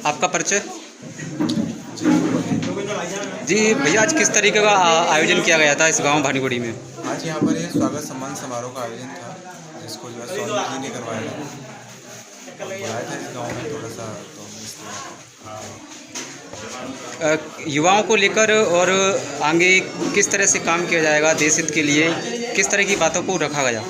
आपका परिचय? जी भैया, आज किस तरीके का आयोजन किया गया था इस गांव भानीगुड़ी में? आज यहाँ पर ये स्वागत सम्मान समारोह का आयोजन था, जिसको जो है सोनू जी ने करवाया था। बुलाया था इस गांव में थोड़ा सा, तो युवाओं को लेकर और आगे किस तरह से काम किया जाएगा देश हित के लिए, किस तरह की बातों को रखा गया?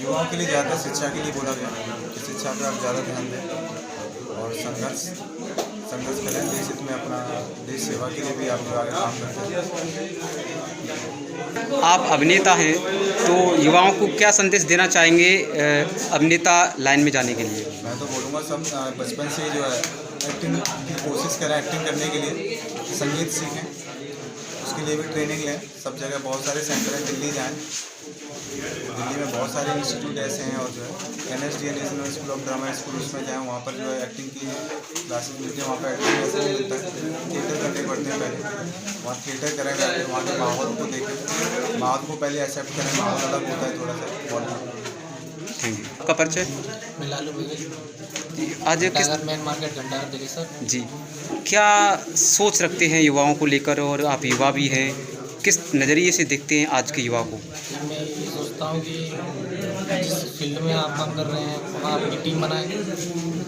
युवाओं के लिए ज़्यादा शिक्षा के लिए बोला गया कि शिक्षा पर आप ज़्यादा ध्यान दें और संघर्ष करें देश हित में, अपना देश सेवा के लिए भी आप जो आगे काम करते हैं। आप अभिनेता हैं, तो युवाओं को क्या संदेश देना चाहेंगे अभिनेता लाइन में जाने के लिए? मैं तो बोलूँगा सब बचपन से जो है एक्टिंग की कोशिश करें, एक्टिंग करने के लिए संगीत सीखें, उसके लिए भी ट्रेनिंग लें। सब जगह बहुत सारे सेंटर हैं, दिल्ली जाएं, दिल्ली में बहुत सारे इंस्टीट्यूट ऐसे हैं, और जो है NSD national school of drama school, उसमें जाएँ, वहाँ पर जो है एक्टिंग की क्लासेस मिलती है। वहाँ पर एक्टिंग ऐसे मिलता है, थिएटर करने पड़ते हैं पहले, वहाँ थिएटर करें जाकर वहाँ के माहौल को देखें, माहौल को पहले एक्सेप्ट करें। माहौल अलग होता है थोड़ा सा बॉलीवुड। Thank you. आपका परिचय? मैं लालू जी, आज किस मेन मार्केट घंटाघर दिल्ली सर। जी, क्या सोच रखते हैं युवाओं को लेकर, और आप युवा भी हैं, किस नज़रिए से देखते हैं आज के युवा को? मैं ये सोचता हूँ कि जिस फील्ड में आप काम कर रहे हैं वहाँ अपनी टीम बनाएं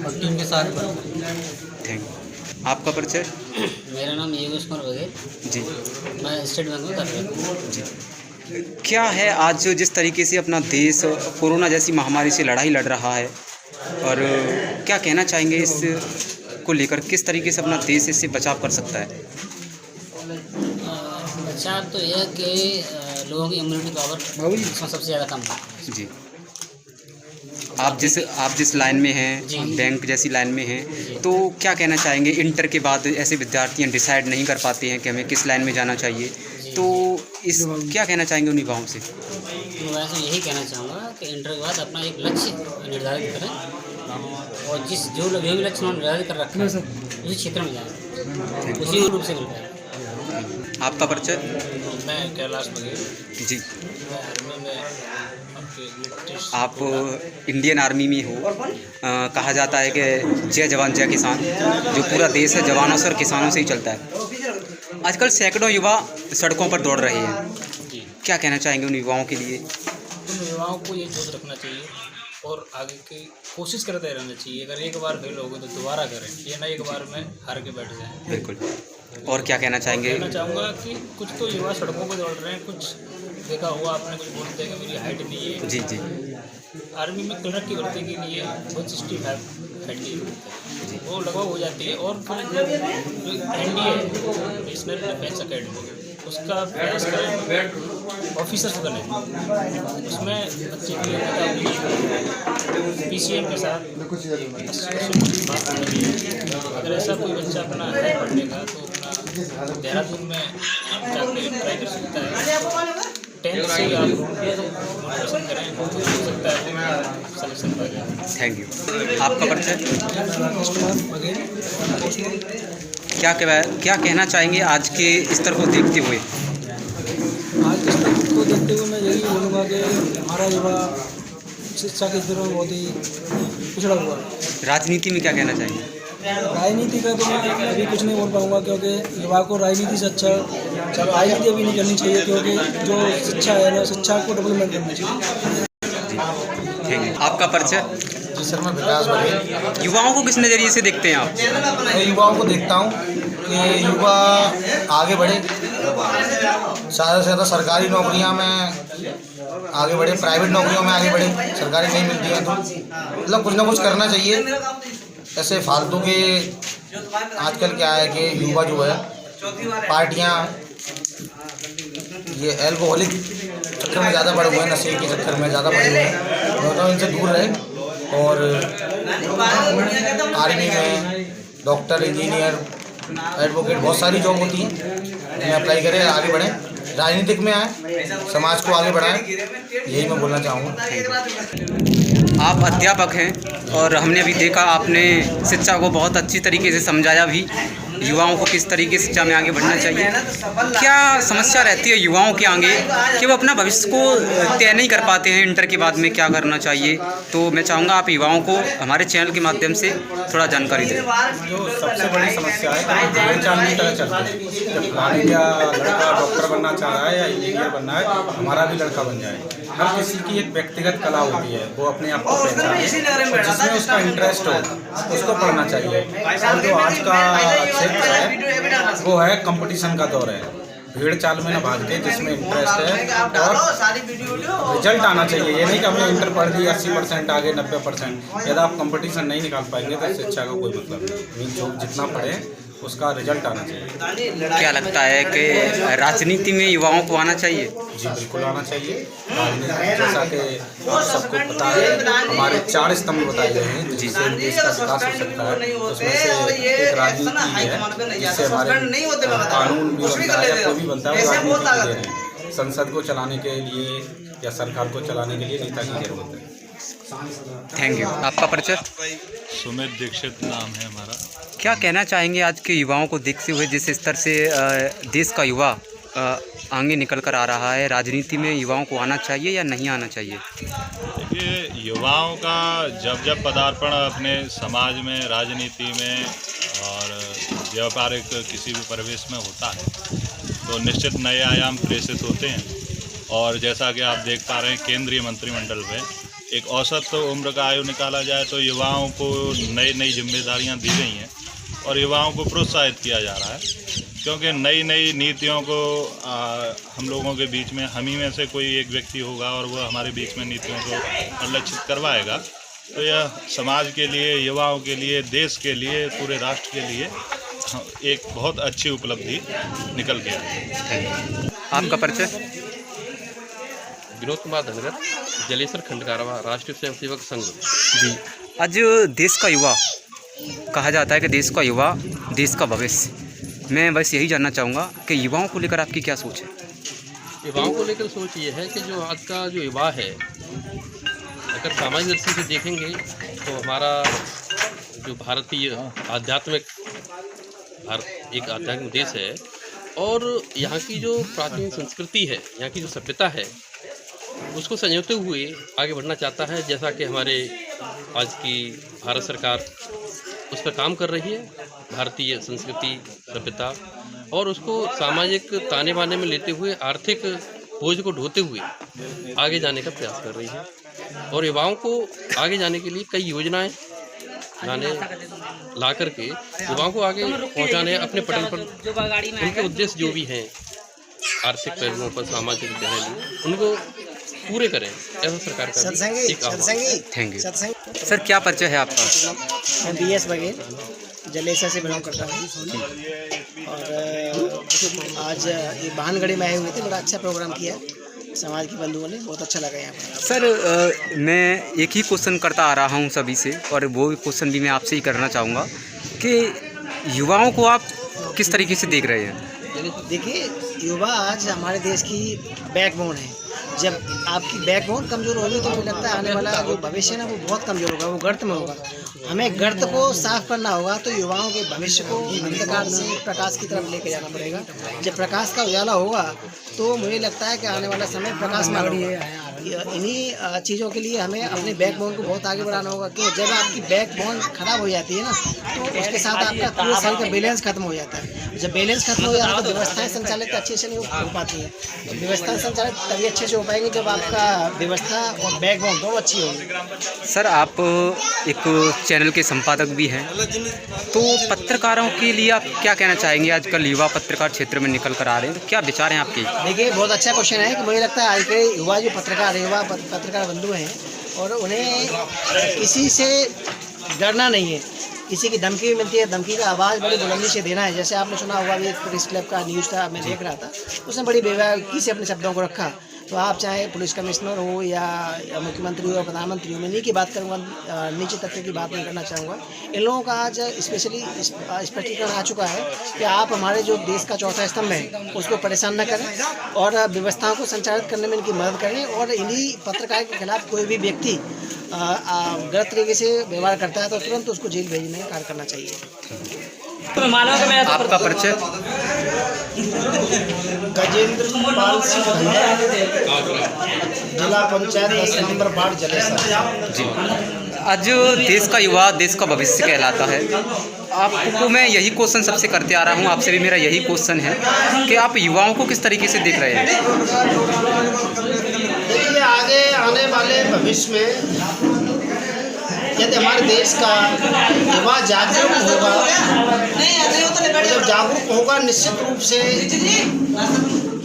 और टीम के साथ बढ़ें। Thank you. आपका परिचय? मेरा नाम योगेश कुमार बघेल, जी मैं स्टेट बैंक में कर रहा हूँ। जी, क्या है आज जो जिस तरीके से अपना देश कोरोना जैसी महामारी से लड़ाई लड़ रहा है, और क्या कहना चाहेंगे इस को लेकर, किस तरीके से अपना देश इससे बचाव कर सकता है? बचाव तो यह है कि लोगों की इम्यूनिटी पावर इसमें सबसे ज़्यादा कम है। जी, आप जिस लाइन में हैं, बैंक जैसी लाइन में हैं, तो क्या कहना चाहेंगे? इंटर के बाद ऐसे विद्यार्थी डिसाइड नहीं कर पाते हैं कि हमें किस लाइन में जाना चाहिए, तो इस क्या कहना चाहेंगे उन युवाओं से? तो वैसे यही कहना चाहूँगा कि इंटर के बाद अपना एक लक्ष्य निर्धारित करें, और जो भी लक्ष्य उन्होंने निर्धारित कर रखा है उसी क्षेत्र में जाएँ, उसी रूप से मिल पाए। आपका परिचय? मैं कैलाश बघेल जी, मैं आर्मी में आप इंडियन आर्मी में हो। कहा जाता है कि जय जवान जय किसान, जो पूरा देश है जवानों से और किसानों से ही चलता है। आजकल सैकड़ों युवा सड़कों पर दौड़ रहे हैं, क्या कहना चाहेंगे उन युवाओं के लिए? उन युवाओं को ये सोच रखना चाहिए और आगे की कोशिश करते रहना चाहिए। अगर एक बार फेल हो गए तो दोबारा करें, ये ना एक बार में हार के बैठ जाएं। बिल्कुल। और क्या कहना चाहेंगे? कहना चाहूँगा कि कुछ तो युवा सड़कों पर दौड़ रहे हैं, कुछ देखा हुआ आपने, कुछ बोलते हैं कि मेरी हाइट नहीं है। जी जी, आर्मी में क्लर्क की भर्ती के लिए 165 हाइट की जरूरत है, वो लगभग हो जाती है। और फिर NDA नेशनल डिफेंस अकेडमी, उसका प्रयास करें, ऑफिसर्स बने, उसमें बच्चे की योग्यता होगी, PCM के साथ अगर ऐसा कोई बच्चा अपना है पढ़ने का तो अपना देहरादून में जाकर ट्राई कर सकता है। 10th से आप पसंद करें तो हो सकता है सिलेक्शन हो जाए। Thank you. आपका परिचय? क्या कहना चाहेंगे आज के स्तर को देखते हुए? आज के स्तर को देखते हुए मैं यही बोलूँगा कि हमारा युवा शिक्षा के स्तर में बहुत ही पिछड़ा हुआ है। राजनीति में क्या कहना चाहेंगे? राजनीति का तो मैं अभी कुछ नहीं बोल पाऊँगा, क्योंकि युवा को राजनीति से अच्छा राजनीति अभी नहीं करनी चाहिए, क्योंकि जो शिक्षा है ना, शिक्षा को डेवलपमेंट करनी चाहिए। जी, थैंक यू। आपका परिचय? जी सर, मैं विकास बघेल। युवाओं को किस नज़रिए से देखते हैं आप? मैं युवाओं को देखता हूँ कि युवा आगे बढ़े, ज़्यादा से ज़्यादा सरकारी नौकरियाँ में आगे बढ़े, प्राइवेट नौकरियों में आगे बढ़े। सरकारी नहीं मिलती है तो मतलब कुछ ना कुछ करना चाहिए। ऐसे फालतू के आजकल क्या है कि युवा जो है पार्टियाँ, ये एल्कोहलिक चक्कर में ज़्यादा पड़े हुए हैं, नशे के चक्कर में ज़्यादा पड़े हुए हैं, तो इनसे दूर रहे। और आर्मी में डॉक्टर, इंजीनियर, एडवोकेट बहुत सारी जॉब होती हैं, इनमें अप्लाई करें, आगे बढ़ें, राजनीतिक में आए, समाज को आगे बढ़ाएं, यही मैं बोलना चाहूँगा। आप अध्यापक हैं और हमने अभी देखा आपने शिक्षा को बहुत अच्छी तरीके से समझाया भी, युवाओं को किस तरीके से शिक्षा में आगे बढ़ना चाहिए, क्या समस्या रहती है युवाओं के आगे कि वो अपना भविष्य को तय नहीं कर पाते हैं, इंटर के बाद में क्या करना चाहिए। तो मैं चाहूँगा आप युवाओं को हमारे चैनल के माध्यम से थोड़ा जानकारी दें। जो सबसे बड़ी समस्या है कि 4 तरह चलता है। जब फलाने का लड़का डॉक्टर बनना चाह रहा है या इंजीनियर बनना है, हमारा भी लड़का बन जाए। हर किसी की एक व्यक्तिगत कला होती है, वो अपने आप को पहचाने, जिसमें उसका इंटरेस्ट हो उसको पढ़ना चाहिए। और जो आज का क्षेत्र है वो है कंपटीशन का दौर है, भीड़ चाल में न भाग के जिसमें इंटरेस्ट है और रिजल्ट आना चाहिए। ये नहीं कि हमने इंटर पढ़ ली 80% आगे 90%, यदि आप कंपटीशन नहीं निकाल पाएंगे तो शिक्षा का कोई मतलब नहीं। जो जितना पढ़े उसका रिजल्ट आना चाहिए। क्या लगता है कि राजनीति में युवाओं को आना चाहिए? जी बिल्कुल आना चाहिए। राजनीति जैसा कि आप सबको पता है हमारे 4 स्तंभ बताए गए हैं जिससे देश का विकास हो सकता है। उसमें से एक राजनीति है जिससे हमारे कानून भी बनता है या कोई भी बनता है वो राजनीति के लिए है। संसद को चलाने के लिए या सरकार को चलाने के लिए नेता की जरूरत है। Thank you. आपका परिचय? सुमित दीक्षित नाम है हमारा। क्या कहना चाहेंगे आज के युवाओं को देखते हुए जिस स्तर से देश का युवा आगे निकल कर आ रहा है, राजनीति में युवाओं को आना चाहिए या नहीं आना चाहिए? देखिए, युवाओं का जब पदार्पण अपने समाज में, राजनीति में और व्यापारिक किसी भी परिवेश में होता है तो निश्चित नए आयाम प्रेषित होते हैं। और जैसा कि आप देख पा रहे हैं केंद्रीय मंत्रिमंडल में एक औसत उम्र का आयु निकाला जाए तो युवाओं को नई जिम्मेदारियां दी गई हैं और युवाओं को प्रोत्साहित किया जा रहा है, क्योंकि नई नीतियों को हम लोगों के बीच में हम ही में से कोई एक व्यक्ति होगा और वो हमारे बीच में नीतियों को परिलक्षित करवाएगा। तो यह समाज के लिए, युवाओं के लिए, देश के लिए, पूरे राष्ट्र के लिए एक बहुत अच्छी उपलब्धि निकल के आई। आपका परिचय? विनोद कुमार धनगर, जलेसर खंडकारवा, राष्ट्रीय स्वयंसेवक संघ। जी, आज देश का युवा कहा जाता है कि देश का युवा देश का भविष्य। मैं बस यही जानना चाहूँगा कि युवाओं को लेकर आपकी क्या सोच है? युवाओं को लेकर सोच ये है कि जो आज का जो युवा है, अगर सामाजिक दृष्टि से देखेंगे तो हमारा जो भारतीय एक आध्यात्मिक देश है और यहाँ की जो प्राचीन संस्कृति है, यहाँ की जो सभ्यता है, उसको संजोते हुए आगे बढ़ना चाहता है। जैसा कि हमारे आज की भारत सरकार उस पर काम कर रही है, भारतीय संस्कृति, सभ्यता और उसको सामाजिक ताने बाने में लेते हुए, आर्थिक बोझ को ढोते हुए आगे जाने का प्रयास कर रही है। और युवाओं को आगे जाने के लिए कई योजनाएं ला करके युवाओं को आगे पहुंचाने, अपने पटल पर उनके उद्देश्य जो भी हैं आर्थिक पहलुओं पर, सामाजिक पहलू, उनको पूरे करें, ऐसा सरकार का एक आह्वान। Thank you sir. क्या परिचय है आपका? मैं BS बघेल जलेसर से बिलोंग करता हूँ और आज ये बानगढ़ी में आए हुए थे। बड़ा अच्छा प्रोग्राम किया समाज के बंधुओं ने, बहुत अच्छा लगा यहाँ पर। सर मैं एक ही क्वेश्चन करता आ रहा हूँ सभी से और वो क्वेश्चन भी मैं आपसे ही करना चाहूँगा कि युवाओं को आप किस तरीके से देख रहे हैं? देखिए, युवा आज हमारे देश की बैकबोन है। जब आपकी बैकबोन कमज़ोर होगी तो मुझे लगता है आने वाला जो भविष्य है ना वो बहुत कमज़ोर होगा, वो गर्त में होगा। हमें गर्त को साफ करना होगा तो युवाओं के भविष्य को अंधकार से प्रकाश की तरफ लेके जाना पड़ेगा। जब प्रकाश का उजाला होगा तो मुझे लगता है कि आने वाला समय प्रकाश में होगा। इन्हीं चीज़ों के लिए हमें अपने बैकबोन को बहुत आगे बढ़ाना होगा, क्यों जब आपकी बैकबोन खराब हो जाती है ना तो उसके साथ आपका पूरे शरीर का बैलेंस खत्म हो जाता है। जब बैलेंस खत्म हो जाता है तो व्यवस्थाएं संचालित अच्छे से नहीं हो पाती हैं। तो व्यवस्थाएं संचालित तभी अच्छे से हो पाएंगी जब आपका व्यवस्था और बैकबोन दोनों अच्छी होगी। सर आप एक चैनल के संपादक भी हैं, तो पत्रकारों के लिए आप क्या कहना चाहेंगे? आजकल युवा पत्रकार क्षेत्र में निकल कर आ रहे हैं, तो क्या विचार हैं आपके? देखिए, बहुत अच्छा क्वेश्चन है कि मुझे लगता है आज के युवा जो युवा पत्रकार बंधु हैं और उन्हें किसी से डरना नहीं है। किसी की धमकी भी मिलती है, धमकी का आवाज़ बड़ी बुलंदी से देना है। जैसे आपने सुना होगा भी एक प्रेस क्लब का न्यूज़ था, मैं देख रहा था, उसने बड़ी बेवकूफ़ी से अपने शब्दों को रखा। तो आप चाहे पुलिस कमिश्नर हो या मुख्यमंत्री हो या प्रधानमंत्री हो, मैं इन्हीं की बात करूँगा, नीचे तबके की बात नहीं करना चाहूँगा। इन लोगों का आज स्पेशली स्पष्टीकरण आ चुका है कि आप हमारे जो देश का चौथा स्तंभ है उसको परेशान न करें और व्यवस्थाओं को संचालित करने में इनकी मदद करें। और इन्हीं पत्रकार के खिलाफ कोई भी व्यक्ति गलत तरीके से व्यवहार करता है तो तुरंत उसको जेल भेजने का कार्य करना चाहिए। आपका परिचय? गजेंद्र पाल सिंह जिला पंचायत 10 नंबर वार्ड जलेसर। जी, आज देश का युवा देश का भविष्य कहलाता है। आपको मैं यही क्वेश्चन सबसे करते आ रहा हूँ, आपसे भी मेरा यही क्वेश्चन है कि आप युवाओं को किस तरीके से देख रहे हैं? देखिए, आगे आने वाले भविष्य में यदि हमारे देश का युवा जागरूक होगा, जब जागरूक होगा निश्चित रूप से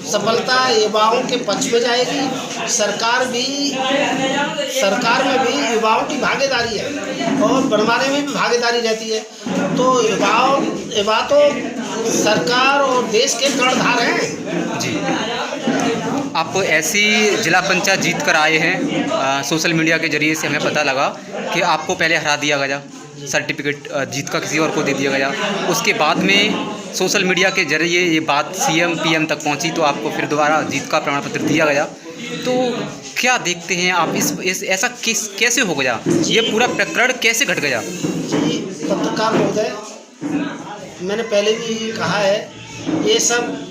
सफलता युवाओं के पक्ष में जाएगी। सरकार में भी युवाओं की भागीदारी है और बनवाने में भी भागीदारी रहती है। तो युवा तो सरकार और देश के कर्णधार हैं। जी, आप ऐसी जिला पंचायत जीत कर आए हैं। सोशल मीडिया के जरिए से हमें पता लगा कि आपको पहले हरा दिया गया, सर्टिफिकेट जीत का किसी और को दे दिया गया। उसके बाद में सोशल मीडिया के जरिए ये बात CM PM तक पहुंची तो आपको फिर दोबारा जीत का प्रमाण पत्र दिया गया। तो क्या देखते हैं आप इस ऐसा कैसे हो गया? ये पूरा प्रकरण कैसे घट गया? जी, पत्रकार महोदय, मैंने पहले भी कहा है, ये सब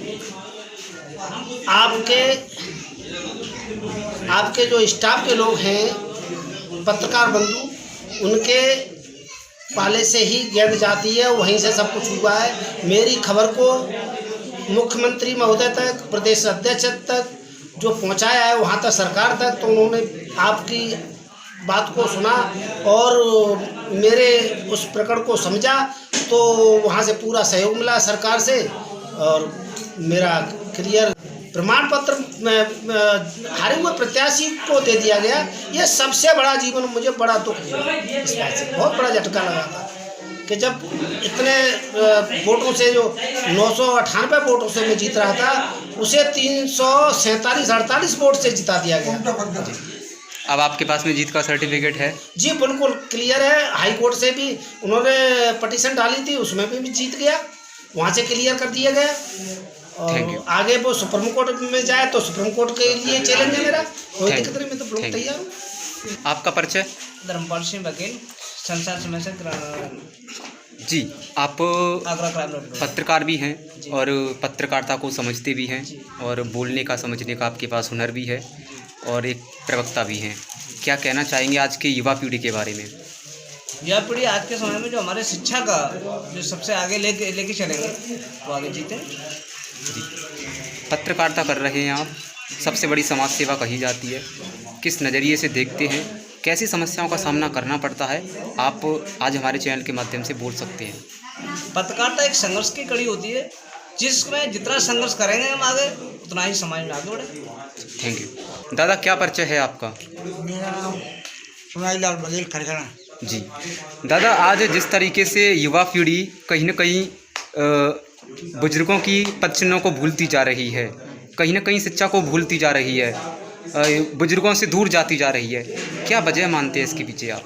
आपके जो स्टाफ के लोग हैं, पत्रकार बंधु, उनके पाले से ही गेंद जाती है, वहीं से सब कुछ हुआ है। मेरी खबर को मुख्यमंत्री महोदय तक, प्रदेश अध्यक्ष तक जो पहुंचाया है, वहां तक सरकार तक, तो उन्होंने आपकी बात को सुना और मेरे उस प्रकरण को समझा, तो वहां से पूरा सहयोग मिला सरकार से और मेरा क्लियर प्रमाण पत्र हारे हुए प्रत्याशी को दे दिया गया। ये सबसे बड़ा जीवन मुझे बड़ा दुख हुआ, इस बात से बहुत बड़ा झटका लगा था कि जब इतने वोटों से, जो 998 वोटों से मैं जीत रहा था, उसे 347-48 वोट से जिता दिया गया। अब आपके पास में जीत का सर्टिफिकेट है? जी बिल्कुल क्लियर है। हाई कोर्ट से भी उन्होंने पटिशन डाली थी, उसमें भी जीत गया, वहाँ से क्लियर कर दिया गया। और आगे वो सुप्रीम कोर्ट में जाए तो सुप्रीम कोर्ट के लिए चैलेंज है मेरा, कोई दिक्कत नहीं, मैं तो बिल्कुल तैयार हूँ। आपका परिचय? धर्मपाल सिंह वकील, संसार समय से जी, आप पत्रकार भी हैं और पत्रकारिता को समझते भी हैं और बोलने का समझने का आपके पास हुनर भी है और एक प्रवक्ता भी हैं। क्या कहना चाहेंगे आज की युवा पीढ़ी के बारे में? युवा पीढ़ी आज के समय में जो हमारे शिक्षा का जो सबसे आगे लेके चलेंगे वो आगे जीते। जी, पत्रकारिता कर रहे हैं आप, सबसे बड़ी समाज सेवा कही जाती है। किस नज़रिए से देखते हैं, कैसी समस्याओं का सामना करना पड़ता है, आप आज हमारे चैनल के माध्यम से बोल सकते हैं। पत्रकारिता एक संघर्ष की कड़ी होती है, जिसमें जितना संघर्ष करेंगे हम आगे, उतना ही समाज में आगे बढ़े। Thank you. दादा, क्या परिचय है आपका? मेरा नाम सुनाईलाल बघेल खरखड़ा। जी दादा, आज जिस तरीके से युवा पीढ़ी कहीं न कहीं बुजुर्गों की पदचिन्हों को भूलती जा रही है, कहीं न कहीं शिक्षा को भूलती जा रही है, बुजुर्गों से दूर जाती जा रही है, क्या वजह मानते हैं इसके पीछे आप?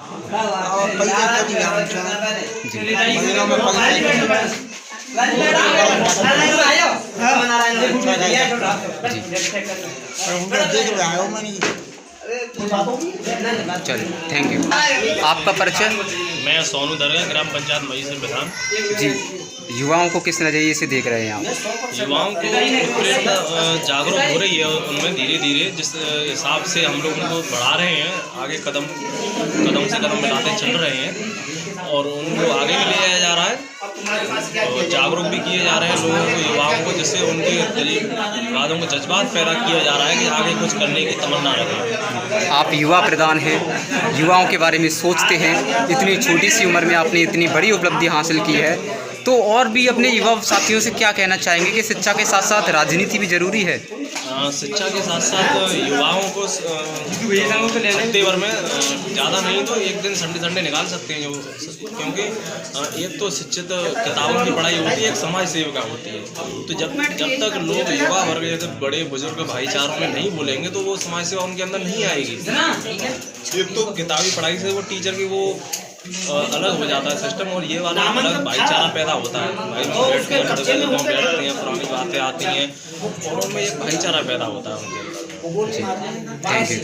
चलिए, थैंक यू। आपका परिचय? मैं सोनू दरगाह, ग्राम पंचायत मई से प्रधान। जी, युवाओं को किस नज़रिए से देख रहे हैं आप? युवाओं को उत्प्रेरणा जागरूक हो रही है उनमें धीरे धीरे, जिस हिसाब से हम लोग उनको बढ़ा रहे हैं, आगे कदम से कदम मिलाते चल रहे हैं और उनको आगे भी ले जाया जा रहा है और जागरूक भी किए जा रहे हैं लोगों को, युवाओं को, जिससे उनके बातों को जज्बात पैदा किया जा रहा है कि आगे कुछ करने की तमन्ना रखें। आप युवा प्रधान हैं, युवाओं के बारे में सोचते हैं, इतनी छोटी सी उम्र में आपने इतनी बड़ी उपलब्धि हासिल की है, तो और भी अपने युवा साथियों से क्या कहना चाहेंगे कि शिक्षा के साथ साथ राजनीति भी जरूरी है? शिक्षा के साथ साथ युवाओं को हफ्ते भर में ज़्यादा नहीं तो एक दिन संडे निकाल सकते हैं, क्योंकि एक तो शिक्षित किताबों की पढ़ाई होती है, एक समाज सेविका होती है। तो जब तक लोग युवा वर्ग जैसे बड़े बुजुर्ग भाईचारों में नहीं बोलेंगे तो वो समाज सेवा उनके अंदर नहीं आएगी। एक तो किताबी पढ़ाई से वो टीचर की वो अलग हो जाता है सिस्टम, और ये वाला अलग भाईचारा पैदा होता है। भाई बैठते हैं, पुरानी बातें आती हैं और उनमें एक भाईचारा पैदा होता है उनके। Thank you.